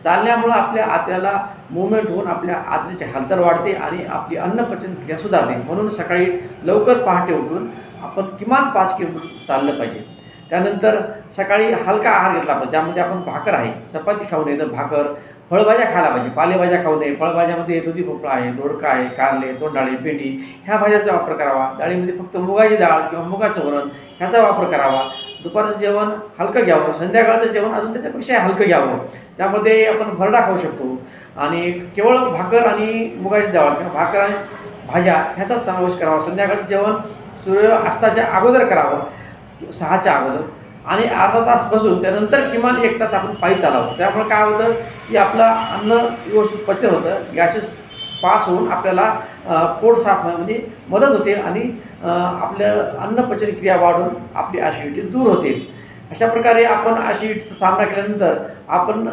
चालण्यामुळं आपल्या आतड्याला मूवमेंट होऊन आपल्या आतड्याची हालचाल वाढते आणि आपली अन्नपचन क्रिया सुधारते. म्हणून सकाळी लवकर पहाटे उठून आपण किमान 5 किलोमीटर चाललं पाहिजे. त्यानंतर सकाळी हलका आहार घेतला पाहिजे, ज्यामध्ये आपण भाकर आहे, चपाती खाऊ नये तर भाकर, फळभाज्या खायला पाहिजे, पालेभाज्या खाऊ नये. फळभाज्यामध्ये दुधी भोपळा आहे, दोडका आहे, कारले, तोंडाळे, भेंडी ह्या भाज्याचा वापर करावा. डाळीमध्ये फक्त मुगाची डाळ किंवा मुगाचं वरण ह्याचा वापर करावा. दुपारचं जेवण हलकं घ्यावं, संध्याकाळचं जेवण अजून त्याच्यापेक्षा हलकं घ्यावं. त्यामध्ये आपण भरडा खाऊ शकतो आणि केवळ भाकर आणि मुगाची डाळ किंवा भाकर आणि भाज्या ह्याचाच समावेश करावा. संध्याकाळचं जेवण सूर्य अस्ताच्या अगोदर करावं, 6च्या अगोदर, आणि अर्धा तास बसून त्यानंतर किमान 1 तास आपण पायी चालावं. त्यामुळे काय होतं की आपलं अन्न व्यवस्थित पचन होतं, गॅसेस पास होऊन आपल्याला पोट साफ होण्यामध्ये मदत होते आणि आपलं अन्नपचन क्रिया वाढून आपली ॲसिडिटी दूर होते. अशा प्रकारे आपण ॲसिडिटीचा सामना केल्यानंतर आपण